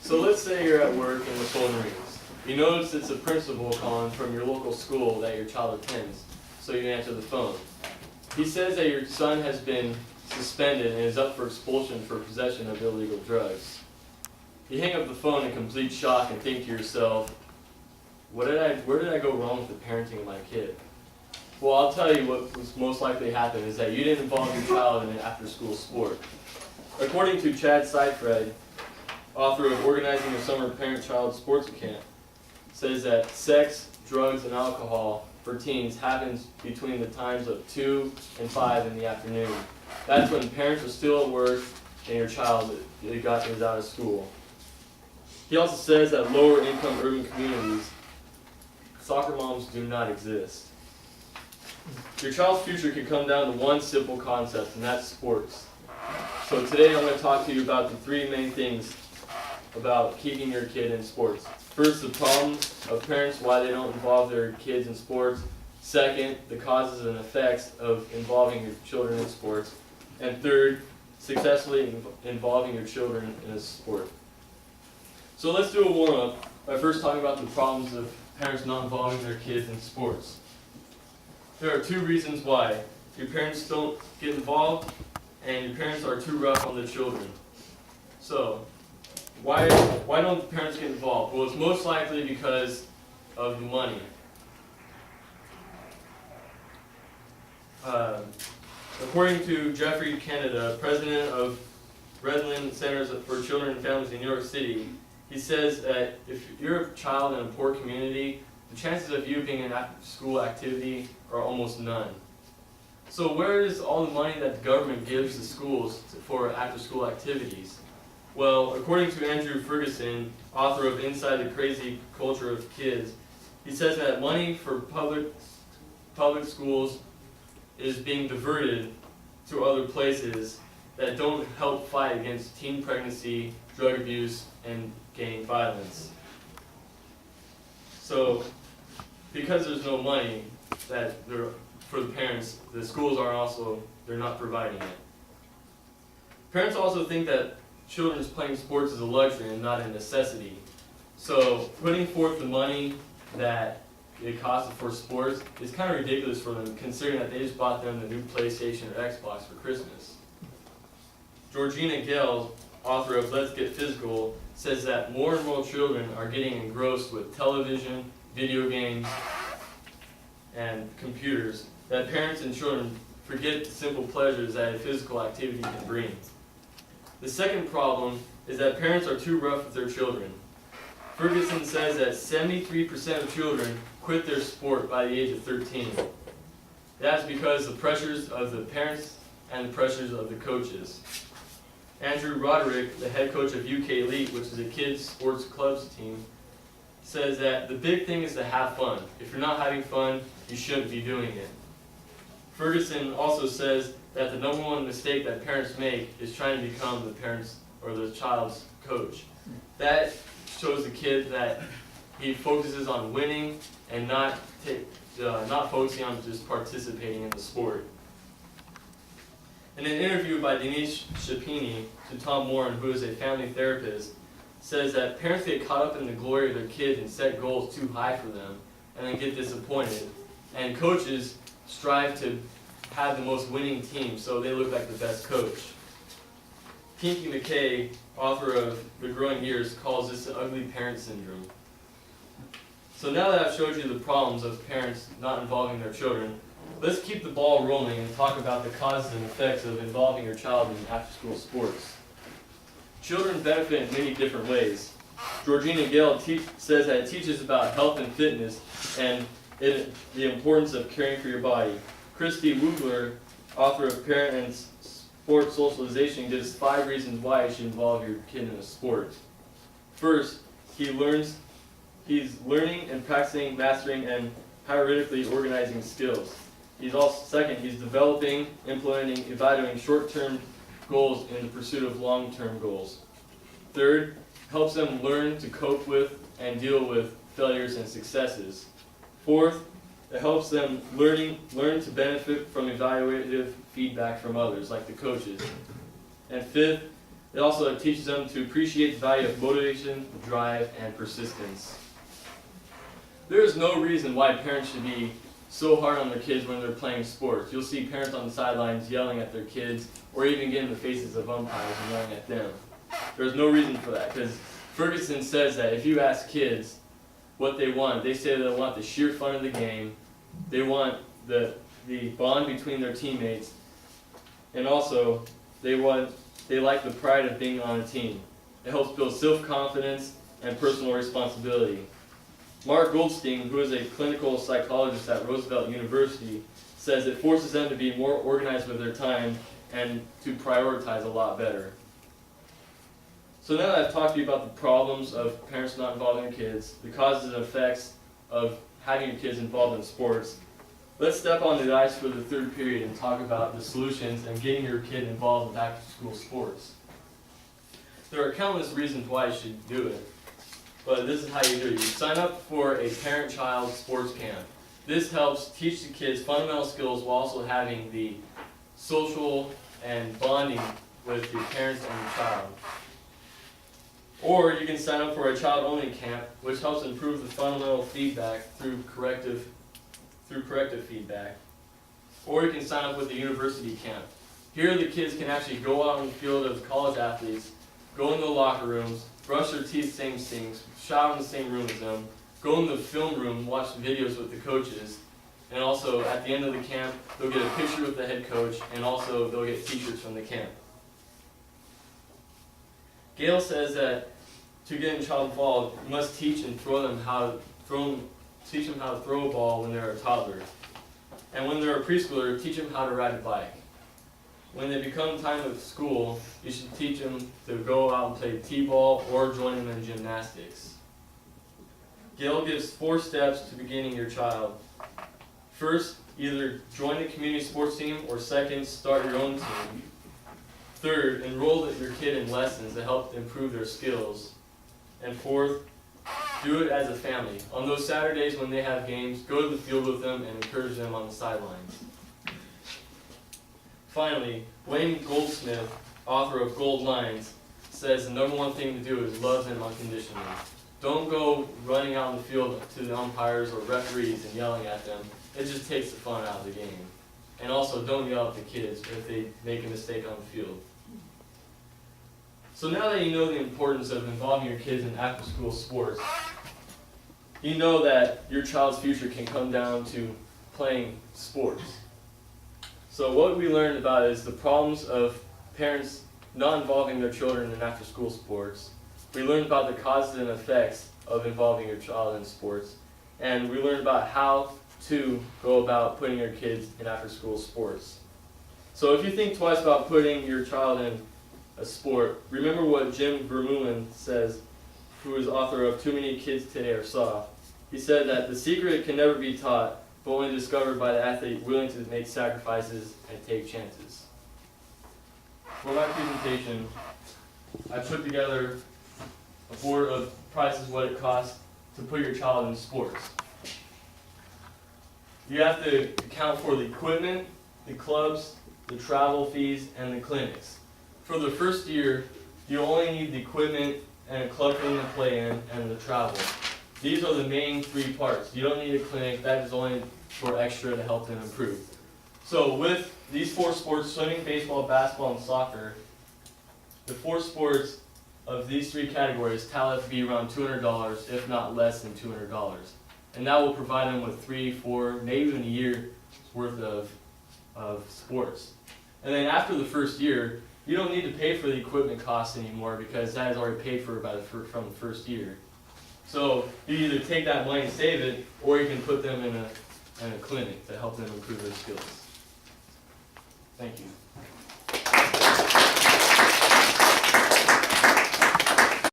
So let's say you're at work and the phone rings. You notice it's a principal calling from your local school that your child attends, so you answer the phone. He says that your son has been suspended and is up for expulsion for possession of illegal drugs. You hang up the phone in complete shock and think to yourself, where did I go wrong with the parenting of my kid? Well, I'll tell you what was most likely happened is that you didn't involve your child in an after-school sport. According to Chad Seifried, author of Organizing a Summer Parent-Child Sports Camp, says that sex, drugs, and alcohol for teens happens between the times of 2 and 5 in the afternoon. That's when parents are still at work and your child is out of school. He also says that lower income urban communities, soccer moms do not exist. Your child's future can come down to one simple concept, and that's sports. So today I'm going to talk to you about the 3 main things about keeping your kid in sports. First, the problems of parents, why they don't involve their kids in sports. Second, the causes and effects of involving your children in sports. And third, successfully involving your children in a sport. So let's do a warm-up by first talking about the problems of parents not involving their kids in sports. There are 2 reasons why. Your parents don't get involved, and your parents are too rough on the children. So, why don't the parents get involved? Well, it's most likely because of the money. According to Jeffrey Canada, president of Redland Centers for Children and Families in New York City, he says that if you're a child in a poor community, the chances of you being in an after-school activity are almost none. So where is all the money that the government gives the schools for after-school activities? Well, according to Andrew Ferguson, author of Inside the Crazy Culture of Kids, he says that money for public schools is being diverted to other places that don't help fight against teen pregnancy, drug abuse, and gang violence. So, because there's no money for the parents, the schools they're not providing it. Parents also think that children's playing sports is a luxury and not a necessity. So, putting forth the money that it costs for sports is kind of ridiculous for them, considering that they just bought them the new PlayStation or Xbox for Christmas. Georgina Gale, author of Let's Get Physical, says that more and more children are getting engrossed with television, video games, and computers, that parents and children forget the simple pleasures that a physical activity can bring. The second problem is that parents are too rough with their children. Ferguson says that 73% of children quit their sport by the age of 13. That's because the pressures of the parents and the pressures of the coaches. Andrew Roderick, the head coach of UK Elite, which is a kids sports clubs team, says that the big thing is to have fun. If you're not having fun, you shouldn't be doing it. Ferguson also says that the number one mistake that parents make is trying to become the parents or the child's coach. That shows the kid that he focuses on winning and not focusing on just participating in the sport. In an interview by Denise Shapini to Tom Warren, who is a family therapist, says that parents get caught up in the glory of their kids and set goals too high for them and then get disappointed. And coaches strive to have the most winning team so they look like the best coach. Pinky McKay, author of The Growing Years, calls this the ugly parent syndrome. So now that I've showed you the problems of parents not involving their children, let's keep the ball rolling and talk about the causes and effects of involving your child in after-school sports. Children benefit in many different ways. Georgina Gale says that it teaches about health and fitness and the importance of caring for your body. Christy Woogler, author of Parent and Sport Socialization, gives 5 reasons why you should involve your kid in a sport. First, he's learning and practicing, mastering, and hierarchically organizing skills. Second, he's developing, implementing, evaluating short-term goals in the pursuit of long-term goals. Third, helps them learn to cope with and deal with failures and successes. Fourth, it helps them learn to benefit from evaluative feedback from others, like the coaches. And fifth, It also teaches them to appreciate the value of motivation, drive, and persistence. There is no reason why parents should be so hard on their kids when they're playing sports. You'll see parents on the sidelines yelling at their kids, or even getting in the faces of umpires and yelling at them. There's no reason for that, because Ferguson says that if you ask kids what they want, they say they want the sheer fun of the game, they want the bond between their teammates, and also they like the pride of being on a team. It helps build self-confidence and personal responsibility. Mark Goldstein, who is a clinical psychologist at Roosevelt University, says it forces them to be more organized with their time and to prioritize a lot better. So now that I've talked to you about the problems of parents not involving their kids, the causes and effects of having your kids involved in sports, let's step on the ice for the third period and talk about the solutions and getting your kid involved with after-school sports. There are countless reasons why you should do it, but this is how you do it. You sign up for a parent-child sports camp. This helps teach the kids fundamental skills while also having the social and bonding with the parents and the child. Or you can sign up for a child-only camp, which helps improve the fundamental feedback through corrective feedback. Or you can sign up with a university camp. Here the kids can actually go out in the field as college athletes, go in the locker rooms, brush their teeth same things, shower in the same room as them, go in the film room, watch videos with the coaches, and also at the end of the camp they'll get a picture with the head coach, and also they'll get t-shirts from the camp. Gail says that to get a child involved, you must teach them how to throw a ball when they're a toddler. And when they're a preschooler, teach them how to ride a bike. When they become time of school, you should teach them to go out and play t-ball or join them in gymnastics. Gail gives 4 steps to beginning your child. First, either join the community sports team, or second, start your own team. Third, enroll your kid in lessons that help improve their skills. And fourth, do it as a family. On those Saturdays when they have games, go to the field with them and encourage them on the sidelines. Finally, Wayne Goldsmith, author of Gold Lines, says the number one thing to do is love them unconditionally. Don't go running out in the field to the umpires or referees and yelling at them. It just takes the fun out of the game. And also, don't yell at the kids if they make a mistake on the field. So now that you know the importance of involving your kids in after-school sports, you know that your child's future can come down to playing sports. So what we learned about is the problems of parents not involving their children in after-school sports. We learned about the causes and effects of involving your child in sports. And we learned about how to go about putting your kids in after-school sports. So if you think twice about putting your child in a sport, remember what Jim Vermeulen says, who is author of Too Many Kids Today Are Soft. He said that the secret can never be taught, but only discovered by the athlete willing to make sacrifices and take chances. For my presentation, I put together a board of prices, what it costs to put your child in sports. You have to account for the equipment, the clubs, the travel fees, and the clinics. For the first year, you only need the equipment and a club for them to play in, and the travel. These are the main 3 parts. You don't need a clinic. That is only for extra to help them improve. So with these 4 sports, swimming, baseball, basketball, and soccer, the 4 sports of these 3 categories tally up to be around $200, if not less than $200. And that will provide them with 3, 4, maybe even a year's worth of sports. And then after the first year, you don't need to pay for the equipment costs anymore, because that is already paid for from the first year. So you either take that money and save it, or you can put them in a clinic to help them improve their skills. Thank you.